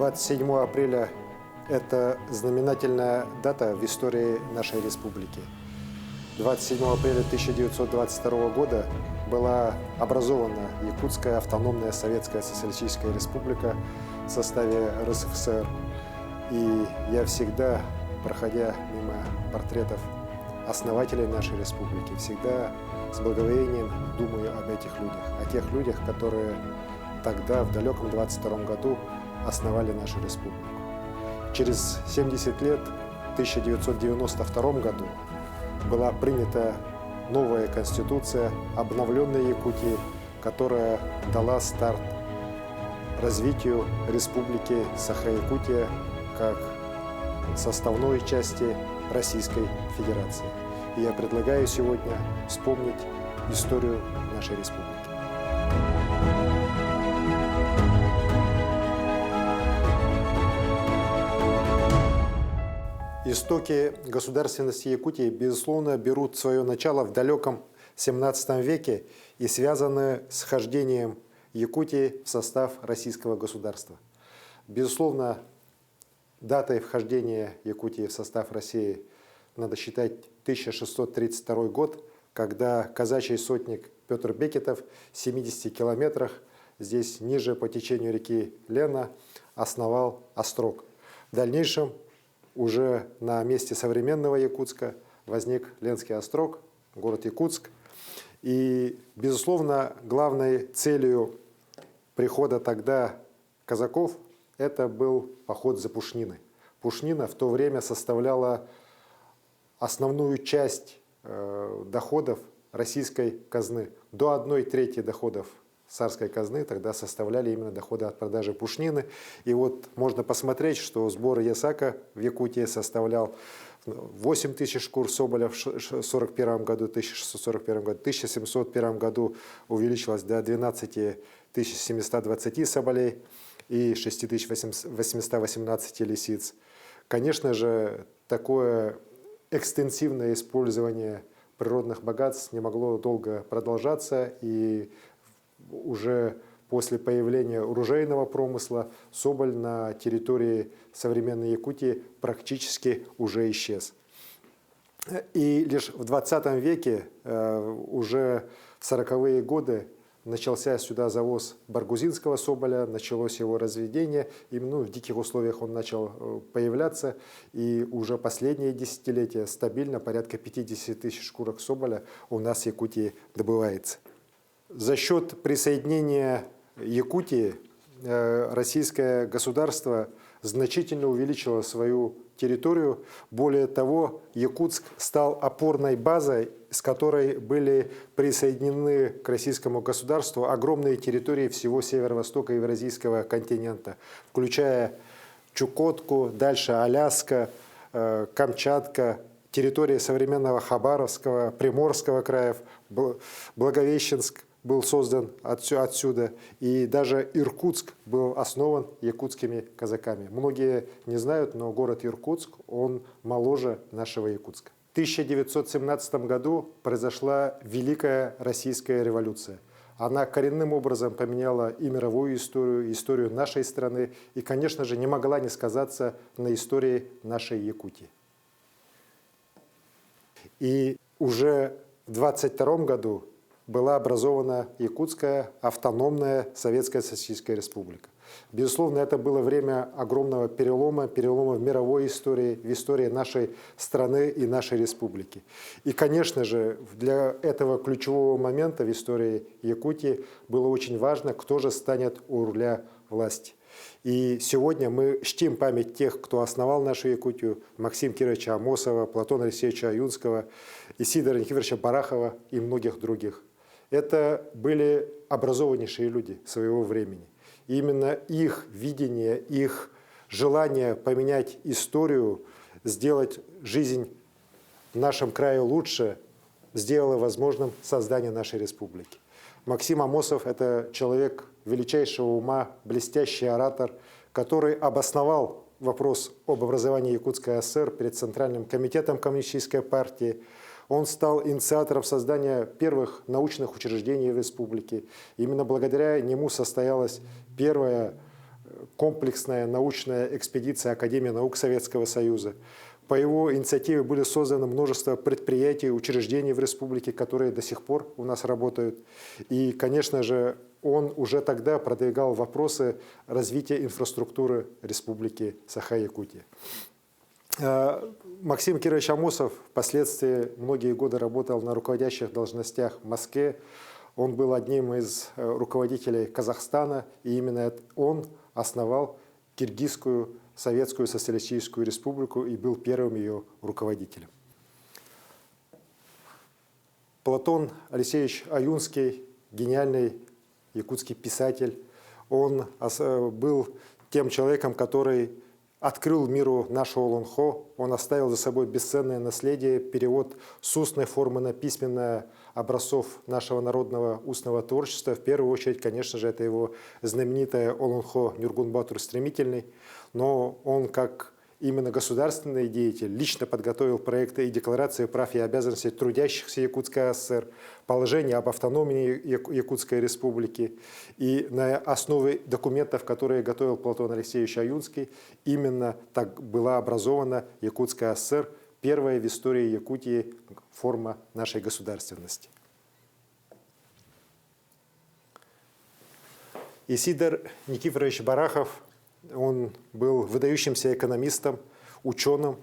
27 апреля – это знаменательная дата в истории нашей республики. 27 апреля 1922 года была образована Якутская автономная Советская Социалистическая Республика в составе РСФСР. И я всегда, проходя мимо портретов основателей нашей республики, всегда с благоговением думаю об этих людях, о тех людях, которые тогда, в далеком 22 году, основали нашу республику. Через 70 лет, в 1992 году, была принята новая конституция обновленной Якутии, которая дала старт развитию республики Саха-Якутия как составной части Российской Федерации. И я предлагаю сегодня вспомнить историю нашей республики. Истоки государственности Якутии, безусловно, берут свое начало в далеком XVII веке и связаны с вхождением Якутии в состав российского государства. Безусловно, датой вхождения Якутии в состав России надо считать 1632 год, когда казачий сотник Петр Бекетов в 70 километрах здесь ниже по течению реки Лена основал острог. В дальнейшем уже на месте современного Якутска возник Ленский острог, город Якутск. И, безусловно, главной целью прихода тогда казаков это был поход за Пушниной. Пушнина в то время составляла основную часть доходов российской казны. До 1/3 доходов царской казны тогда составляли именно доходы от продажи пушнины. И вот можно посмотреть, что сбор ясака в Якутии составлял 8 тысяч шкур соболя в 1641 году, 1641 году, в 1701 году увеличилось до 12 720 соболей и 6818 лисиц. Конечно же, такое экстенсивное использование природных богатств не могло долго продолжаться, и уже после появления оружейного промысла соболь на территории современной Якутии практически уже исчез. И лишь в 20 веке, уже в 40-е годы, начался сюда завоз баргузинского соболя, началось его разведение, и в диких условиях он начал появляться, и уже последние десятилетия стабильно порядка 50 тысяч шкурок соболя у нас в Якутии добывается. За счет присоединения Якутии российское государство значительно увеличило свою территорию. Более того, Якутск стал опорной базой, с которой были присоединены к российскому государству огромные территории всего северо-востока Евразийского континента, включая Чукотку, дальше Аляска, Камчатка, территория современного Хабаровского, Приморского краев, Благовещенск был создан отсюда, и даже Иркутск был основан якутскими казаками. Многие не знают, но город Иркутск, он моложе нашего Якутска. В 1917 году произошла Великая Российская революция. Она коренным образом поменяла и мировую историю, и историю нашей страны, и, конечно же, не могла не сказаться на истории нашей Якутии. И уже в 1922 году была образована Якутская автономная Советская Социалистическая Республика. Безусловно, это было время огромного перелома в мировой истории, в истории нашей страны и нашей республики. И, конечно же, для этого ключевого момента в истории Якутии было очень важно, кто же станет у руля власти. И сегодня мы чтим память тех, кто основал нашу Якутию: Максима Кировича Амосова, Платона Алексеевича Аюнского, Исидора Никифоровича Барахова и многих других. Это были образованнейшие люди своего времени. И именно их видение, их желание поменять историю, сделать жизнь в нашем крае лучше, сделало возможным создание нашей республики. Максим Амосов – это человек величайшего ума, блестящий оратор, который обосновал вопрос об образовании Якутской ССР перед Центральным комитетом Коммунистической партии. Он стал инициатором создания первых научных учреждений в республике. Именно благодаря нему состоялась первая комплексная научная экспедиция Академии наук Советского Союза. По его инициативе были созданы множество предприятий, учреждений в республике, которые до сих пор у нас работают. И, конечно же, он уже тогда продвигал вопросы развития инфраструктуры республики Саха-Якутия. Максим Кирович Амосов впоследствии многие годы работал на руководящих должностях в Москве. Он был одним из руководителей Казахстана, и именно он основал Киргизскую Советскую Социалистическую Республику и был первым ее руководителем. Платон Алексеевич Аюнский, гениальный якутский писатель, он был тем человеком, который открыл миру нашего Олонхо. Он оставил за собой бесценное наследие, перевод с устной формы на письменное образцов нашего народного устного творчества. В первую очередь, конечно же, это его знаменитое Олонхо Нюргун-Батур Стремительный. Но он, как именно государственный деятель, лично подготовил проекты и декларации прав и обязанностей трудящихся Якутской ССР, положение об автономии Якутской Республики. И на основе документов, которые готовил Платон Алексеевич Аюнский, именно так была образована Якутская ССР, первая в истории Якутии форма нашей государственности. Исидор Никифорович Барахов, он был выдающимся экономистом, ученым,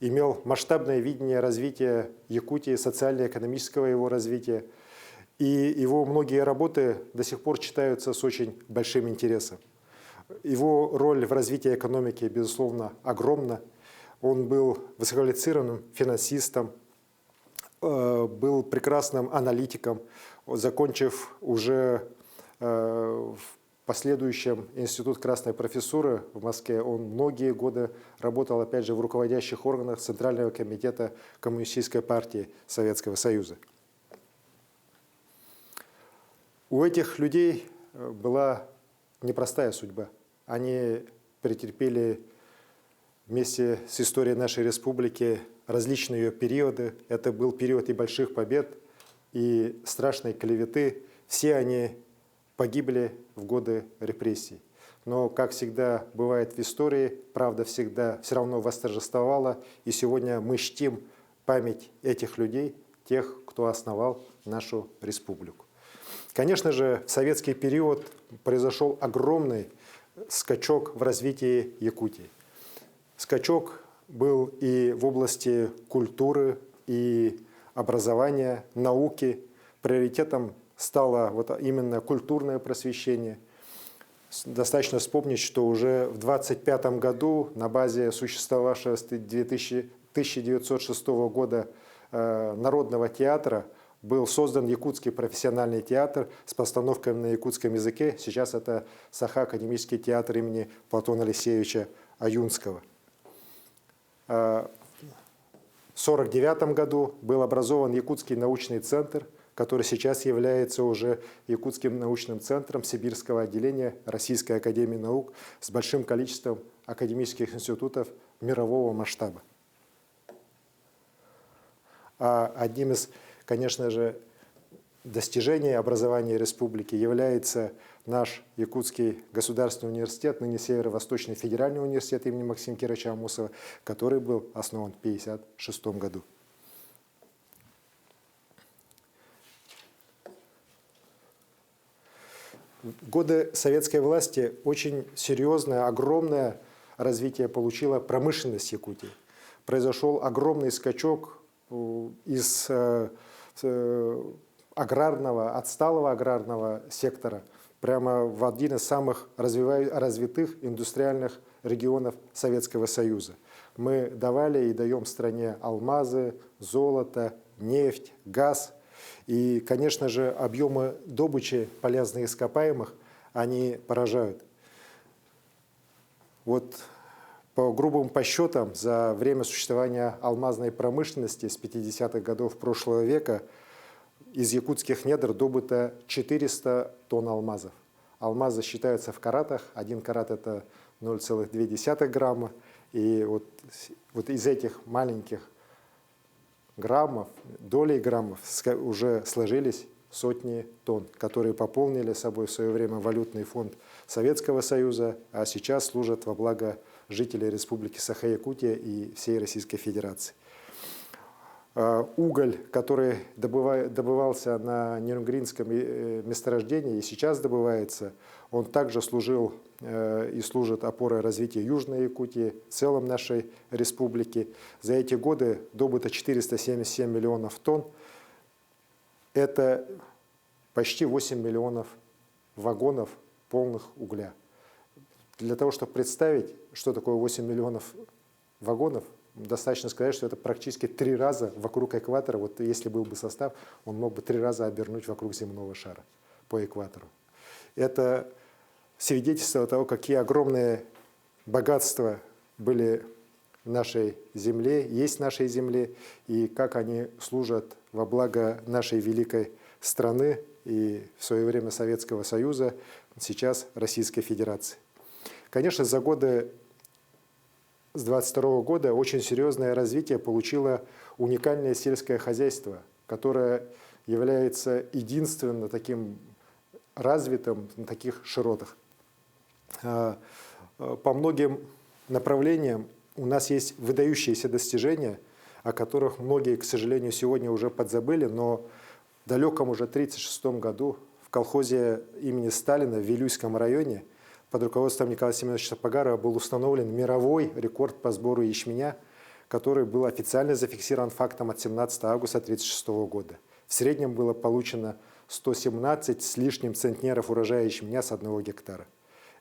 имел масштабное видение развития Якутии, социально-экономического его развития. И его многие работы до сих пор читаются с очень большим интересом. Его роль в развитии экономики, безусловно, огромна. Он был высококвалифицированным финансистом, был прекрасным аналитиком, закончив уже в последующем Институт Красной Профессуры в Москве. Он многие годы работал, опять же, в руководящих органах Центрального комитета Коммунистической партии Советского Союза. У этих людей была непростая судьба. Они претерпели вместе с историей нашей республики различные ее периоды. Это был период и больших побед, и страшной клеветы. Все они погибли в годы репрессий. Но, как всегда бывает в истории, правда всегда все равно восторжествовала. И сегодня мы чтим память этих людей, тех, кто основал нашу республику. Конечно же, в советский период произошел огромный скачок в развитии Якутии. Скачок был и в области культуры, и образования, науки. Приоритетом стало вот именно культурное просвещение. Достаточно вспомнить, что уже в 1925 году на базе существовавшего с 1906 года Народного театра был создан Якутский профессиональный театр с постановками на якутском языке. Сейчас это Саха-академический театр имени Платона Алексеевича Аюнского. В 1949 году был образован Якутский научный центр, который сейчас является уже Якутским научным центром Сибирского отделения Российской академии наук с большим количеством академических институтов мирового масштаба. А одним из, конечно же, достижений образования республики является наш Якутский государственный университет, ныне Северо-Восточный федеральный университет имени Максима Кировича Амосова, который был основан в 1956 году. В годы советской власти очень серьезное, огромное развитие получила промышленность Якутии. Произошел огромный скачок из аграрного, отсталого аграрного сектора прямо в один из самых развитых индустриальных регионов Советского Союза. Мы давали и даем стране алмазы, золото, нефть, газ. И, конечно же, объемы добычи полезных ископаемых, они поражают. Вот по грубым подсчетам, за время существования алмазной промышленности с 50-х годов прошлого века из якутских недр добыто 400 тонн алмазов. Алмазы считаются в каратах. 1 карат – это 0,2 грамма. И вот из этих маленьких граммов, долей граммов уже сложились сотни тонн, которые пополнили собой в свое время валютный фонд Советского Союза, а сейчас служат во благо жителей Республики Саха-Якутия и всей Российской Федерации. Уголь, который добывался на Нерюнгринском месторождении и сейчас добывается, он также служил и служит опорой развития Южной Якутии, в целом нашей республики. За эти годы добыто 477 миллионов тонн. Это почти 8 миллионов вагонов полных угля. Для того, чтобы представить, что такое 8 миллионов вагонов, достаточно сказать, что это практически 3 раза вокруг экватора. Вот если был бы состав, он мог бы 3 раза обернуть вокруг земного шара по экватору. Это свидетельство того, какие огромные богатства были в нашей земле, есть в нашей земле, и как они служат во благо нашей великой страны и в свое время Советского Союза, сейчас Российской Федерации. Конечно, за годы с 22 года очень серьезное развитие получило уникальное сельское хозяйство, которое является единственно таким развитым на таких широтах. По многим направлениям у нас есть выдающиеся достижения, о которых многие, к сожалению, сегодня уже подзабыли, но в далеком уже 1936 году в колхозе имени Сталина в Вилюйском районе под руководством Николая Семеновича Сапогарова был установлен мировой рекорд по сбору ячменя, который был официально зафиксирован фактом от 17 августа 1936 года. В среднем было получено 117 с лишним центнеров урожая ячменя с 1 гектара.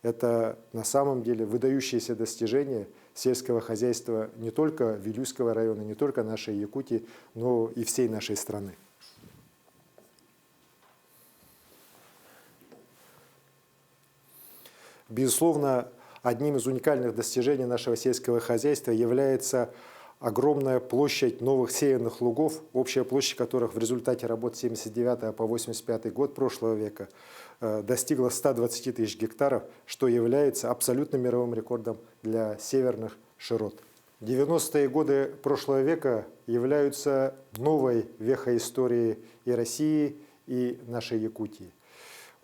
Это на самом деле выдающиеся достижения сельского хозяйства не только Вилюйского района, не только нашей Якутии, но и всей нашей страны. Безусловно, одним из уникальных достижений нашего сельского хозяйства является огромная площадь новых сеянных лугов, общая площадь которых в результате работ с 1979 по 1985 год прошлого века достигла 120 тысяч гектаров, что является абсолютным мировым рекордом для северных широт. 90-е годы прошлого века являются новой вехой истории и России, и нашей Якутии.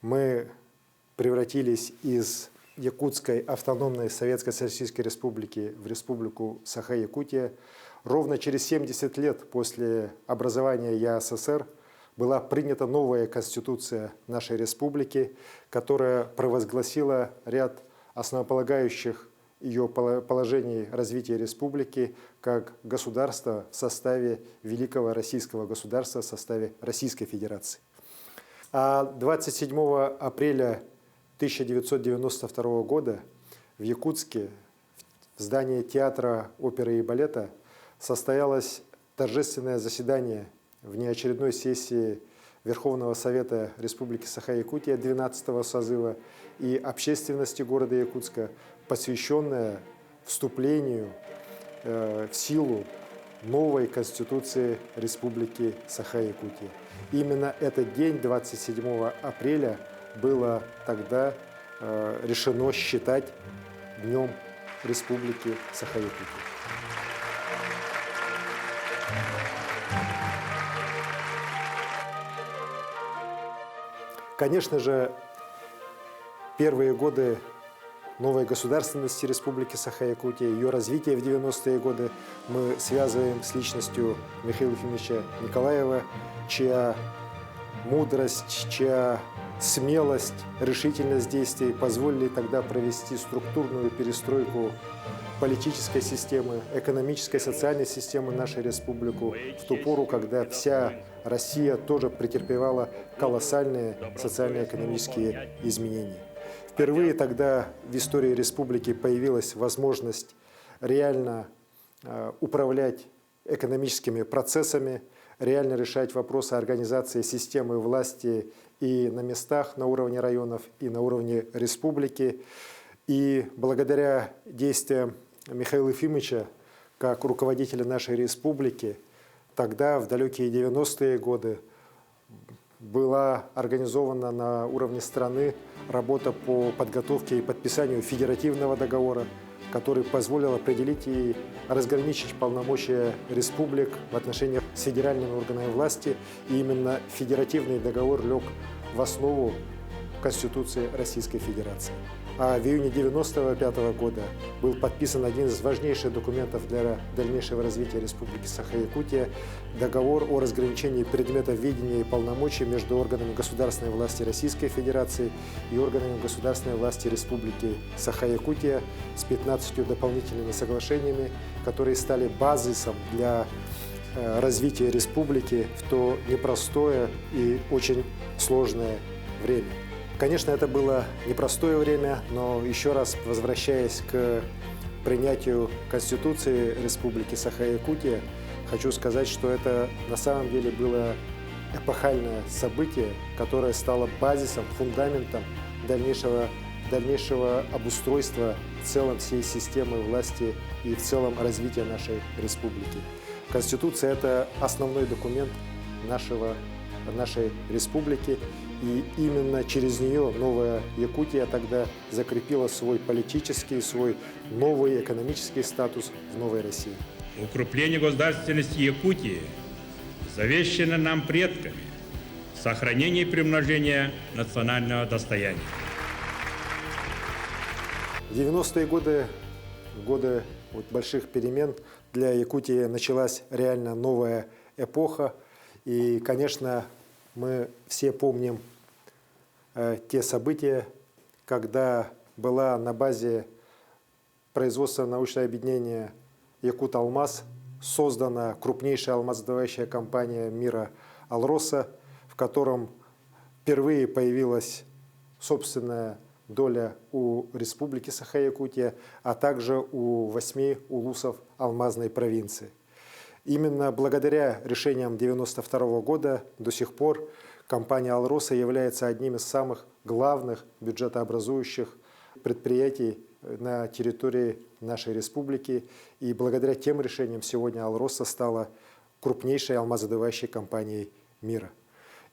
Мы превратились из Якутской автономной Советской Социалистической Республики в Республику Саха-Якутия. Ровно через 70 лет после образования ЯССР была принята новая конституция нашей республики, которая провозгласила ряд основополагающих ее положений развития республики как государства в составе великого российского государства, в составе Российской Федерации. А 27 апреля 1992 года в Якутске, в здании театра оперы и балета, состоялось торжественное заседание внеочередной сессии Верховного Совета Республики Саха-Якутия 12-го созыва и общественности города Якутска, посвященное вступлению в силу новой Конституции Республики Саха-Якутия. Именно этот день, 27 апреля, было тогда решено считать Днем Республики Саха-Якутия. Конечно же, первые годы новой государственности Республики Саха-Якутия, ее развитие в 90-е годы мы связываем с личностью Михаила Ефимовича Николаева, чья мудрость, чья смелость, решительность действий позволили тогда провести структурную перестройку политической системы, экономической, социальной системы нашей республики в ту пору, когда вся Россия тоже претерпевала колоссальные социально-экономические изменения. Впервые тогда в истории республики появилась возможность реально управлять экономическими процессами, реально решать вопросы организации системы власти и на местах, на уровне районов, и на уровне республики. И благодаря действиям Михаила Ефимовича, как руководителя нашей республики, тогда, в далекие 90-е годы, была организована на уровне страны работа по подготовке и подписанию федеративного договора, который позволил определить и разграничить полномочия республик в отношениях с федеральными органами власти. И именно федеративный договор лег в основу Конституции Российской Федерации. А в июне 1995 года был подписан один из важнейших документов для дальнейшего развития Республики Саха-Якутия – договор о разграничении предметов ведения и полномочий между органами государственной власти Российской Федерации и органами государственной власти Республики Саха-Якутия с 15 дополнительными соглашениями, которые стали базисом для развития республики в то непростое и очень сложное время. Конечно, это было непростое время, но еще раз возвращаясь к принятию Конституции Республики Саха-Якутия, хочу сказать, что это на самом деле было эпохальное событие, которое стало базисом, фундаментом дальнейшего обустройства в целом всей системы власти и в целом развития нашей республики. Конституция – это основной документ нашей республики. И именно через нее новая Якутия тогда закрепила свой политический, свой новый экономический статус в новой России. Укрепление государственности Якутии завещано нам предками, сохранение и приумножение национального достояния. В 90-е годы больших перемен, для Якутии началась реально новая эпоха. И, конечно, мы все помним те события, когда была на базе производства научного объединения «Якут-Алмаз» создана крупнейшая алмазодобывающая компания мира «Алроса», в котором впервые появилась собственная доля у Республики Саха-Якутия, а также у 8 улусов алмазной провинции. Именно благодаря решениям 1992 года до сих пор компания «Алроса» является одним из самых главных бюджетообразующих предприятий на территории нашей республики. И благодаря тем решениям сегодня «Алроса» стала крупнейшей алмазодобывающей компанией мира.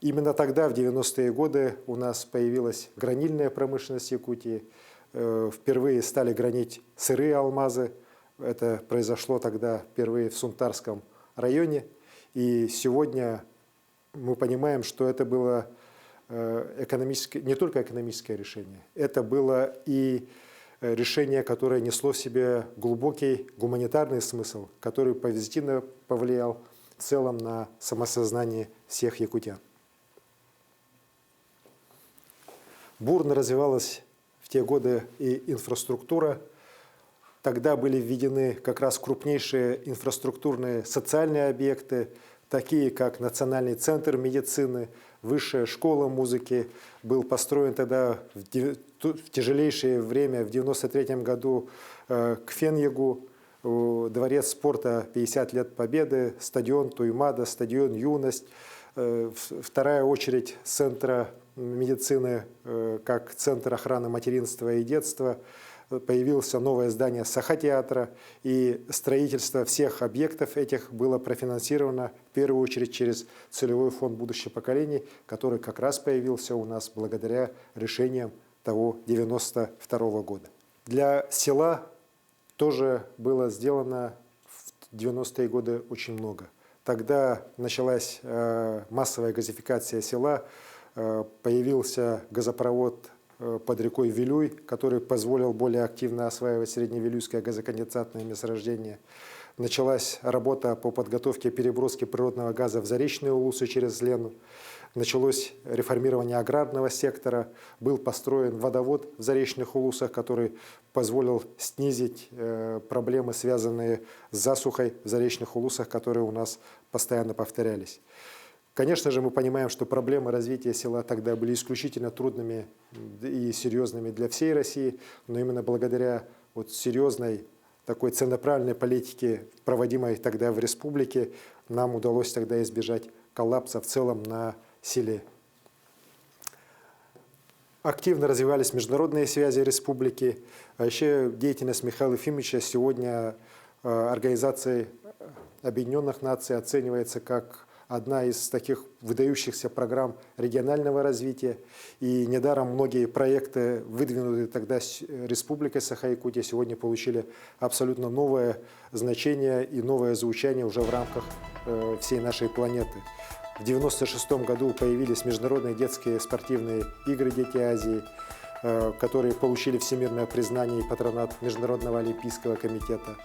Именно тогда, в 90-е годы, у нас появилась гранильная промышленность Якутии. Впервые стали гранить сырые алмазы. Это произошло тогда впервые в Сунтарском районе. И сегодня мы понимаем, что это было не только экономическое решение, это было и решение, которое несло в себе глубокий гуманитарный смысл, который позитивно повлиял в целом на самосознание всех якутян. Бурно развивалась в те годы и инфраструктура. Тогда были введены как раз крупнейшие инфраструктурные социальные объекты, такие как Национальный центр медицины, Высшая школа музыки. Был построен тогда в тяжелейшее время, в 1993 году, Кфен-Ягу, Дворец спорта 50 лет Победы, стадион Туймада, стадион Юность. Вторая очередь Центра медицины как Центр охраны материнства и детства. Появилось новое здание Саха-театра, и строительство всех объектов этих было профинансировано в первую очередь через целевой фонд будущих поколений, который как раз появился у нас благодаря решениям того 1992 года. Для села тоже было сделано в 90-е годы очень много. Тогда началась массовая газификация села, появился газопровод под рекой Вилюй, который позволил более активно осваивать средневилюйское газоконденсатное месторождение. Началась работа по подготовке переброски природного газа в заречные улусы через Лену. Началось реформирование аграрного сектора. Был построен водовод в заречных улусах, который позволил снизить проблемы, связанные с засухой в заречных улусах, которые у нас постоянно повторялись. Конечно же, мы понимаем, что проблемы развития села тогда были исключительно трудными и серьезными для всей России, но именно благодаря серьезной такой целенаправленной политике, проводимой тогда в республике, нам удалось тогда избежать коллапса в целом на селе. Активно развивались международные связи республики. Вообще деятельность Михаила Ефимовича сегодня Организацией Объединенных Наций оценивается как одна из таких выдающихся программ регионального развития. И недаром многие проекты, выдвинутые тогда Республикой Саха-Якутия, сегодня получили абсолютно новое значение и новое звучание уже в рамках всей нашей планеты. В 1996 году появились международные детские спортивные игры «Дети Азии», которые получили всемирное признание и патронат Международного олимпийского комитета.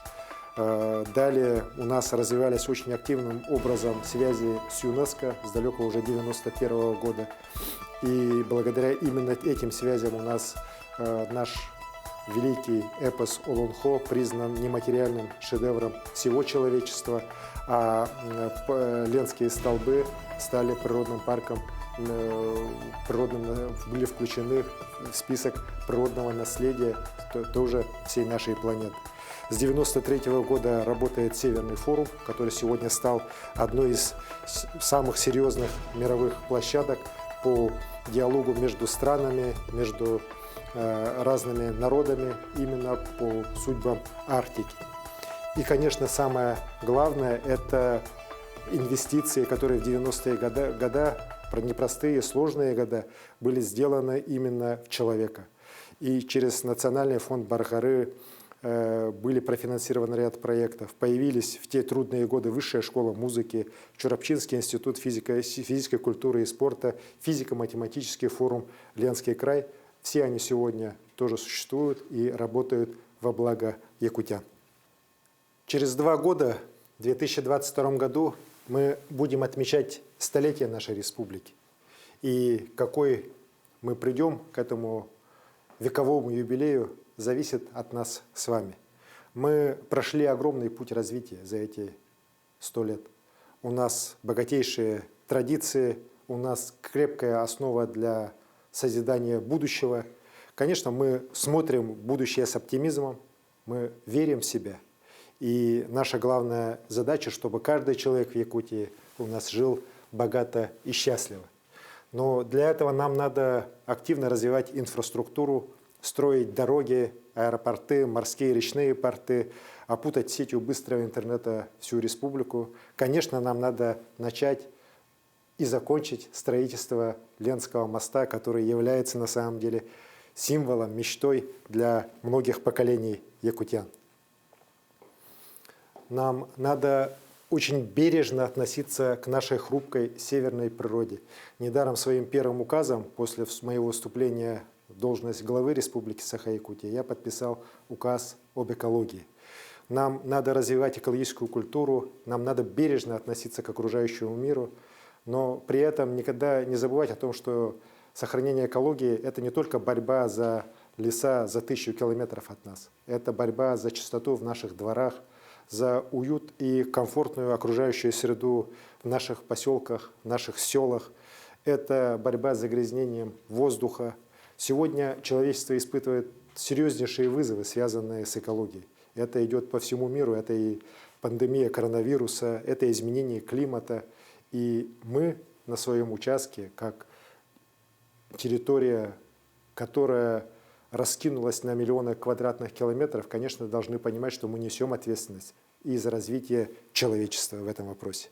Далее у нас развивались очень активным образом связи с ЮНЕСКО с далекого уже 1991 года. И благодаря именно этим связям у нас наш великий эпос Олонхо признан нематериальным шедевром всего человечества, а Ленские столбы стали природным парком, были включены в список природного наследия тоже всей нашей планеты. С 1993 года работает Северный форум, который сегодня стал одной из самых серьезных мировых площадок по диалогу между странами, между разными народами, именно по судьбам Арктики. И, конечно, самое главное – это инвестиции, которые в 90-е годы, непростые, сложные года, были сделаны именно в человека. И через Национальный фонд Баргары были профинансированы ряд проектов. Появились в те трудные годы Высшая школа музыки, Чурапчинский институт физической культуры и спорта, физико-математический форум «Ленский край». Все они сегодня тоже существуют и работают во благо якутян. Через 2 года, в 2022 году, мы будем отмечать столетие нашей республики. И какой мы придем к этому вековому юбилею, зависит от нас с вами. Мы прошли огромный путь развития за эти 100 лет. У нас богатейшие традиции, у нас крепкая основа для созидания будущего. Конечно, мы смотрим в будущее с оптимизмом, мы верим в себя. И наша главная задача, чтобы каждый человек в Якутии у нас жил богато и счастливо. Но для этого нам надо активно развивать инфраструктуру, строить дороги, аэропорты, морские и речные порты, опутать сетью быстрого интернета всю республику. Конечно, нам надо начать и закончить строительство Ленского моста, который является на самом деле символом, мечтой для многих поколений якутян. Нам надо очень бережно относиться к нашей хрупкой северной природе. Недаром своим первым указом после моего выступления в должность главы Республики Саха-Якутия я подписал указ об экологии. Нам надо развивать экологическую культуру, нам надо бережно относиться к окружающему миру, но при этом никогда не забывать о том, что сохранение экологии – это не только борьба за леса за 1000 километров от нас, это борьба за чистоту в наших дворах, за уют и комфортную окружающую среду в наших поселках, в наших селах. Это борьба с загрязнением воздуха. Сегодня человечество испытывает серьезнейшие вызовы, связанные с экологией. Это идет по всему миру, это и пандемия коронавируса, это изменение климата. И мы на своем участке, как территория, которая раскинулась на миллионы квадратных километров, конечно, должны понимать, что мы несем ответственность и за развитие человечества в этом вопросе.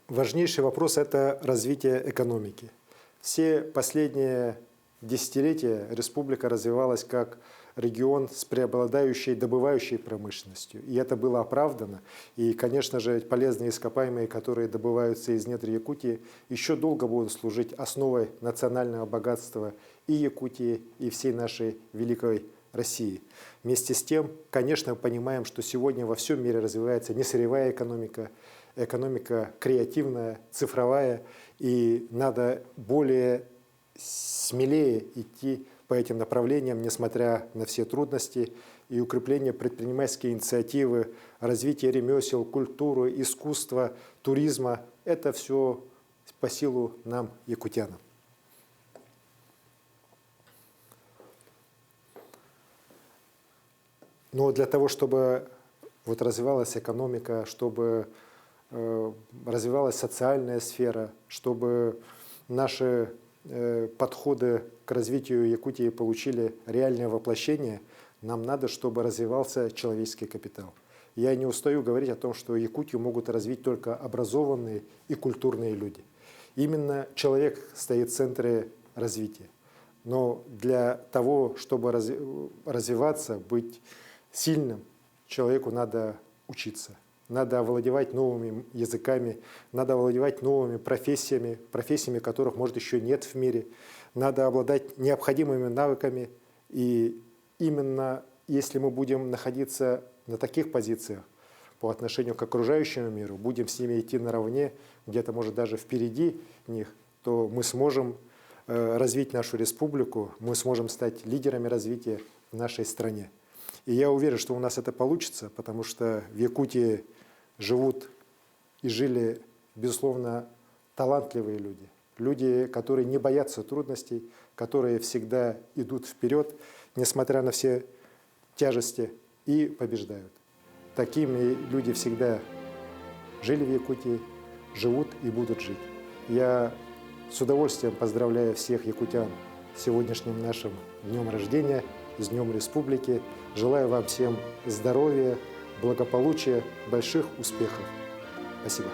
Важнейший вопрос – это развитие экономики. Все последние десятилетия республика развивалась как регион с преобладающей добывающей промышленностью. И это было оправдано. И, конечно же, полезные ископаемые, которые добываются из недр Якутии, еще долго будут служить основой национального богатства и Якутии, и всей нашей великой России. Вместе с тем, конечно, мы понимаем, что сегодня во всем мире развивается не сырьевая экономика, экономика креативная, цифровая, и надо более смелее идти по этим направлениям, несмотря на все трудности, и укрепление предпринимательской инициативы, развитие ремесел, культуры, искусства, туризма – это все по силу нам, якутянам. Но для того, чтобы развивалась экономика, чтобы развивалась социальная сфера, чтобы наши подходы к развитию Якутии получили реальное воплощение, нам надо, чтобы развивался человеческий капитал. Я не устаю говорить о том, что Якутию могут развить только образованные и культурные люди. Именно человек стоит в центре развития. Но для того, чтобы развиваться, быть сильным, человеку надо учиться. Надо овладевать новыми языками, надо овладевать новыми профессиями, которых, может, еще нет в мире. Надо обладать необходимыми навыками. И именно если мы будем находиться на таких позициях по отношению к окружающему миру, будем с ними идти наравне, где-то, может, даже впереди них, то мы сможем развить нашу республику, мы сможем стать лидерами развития в нашей стране. И я уверен, что у нас это получится, потому что в Якутии живут и жили, безусловно, талантливые люди. Люди, которые не боятся трудностей, которые всегда идут вперед, несмотря на все тяжести, и побеждают. Такими люди всегда жили в Якутии, живут и будут жить. Я с удовольствием поздравляю всех якутян с сегодняшним нашим днем рождения, с Днем Республики. Желаю вам всем здоровья, благополучия, больших успехов. Спасибо.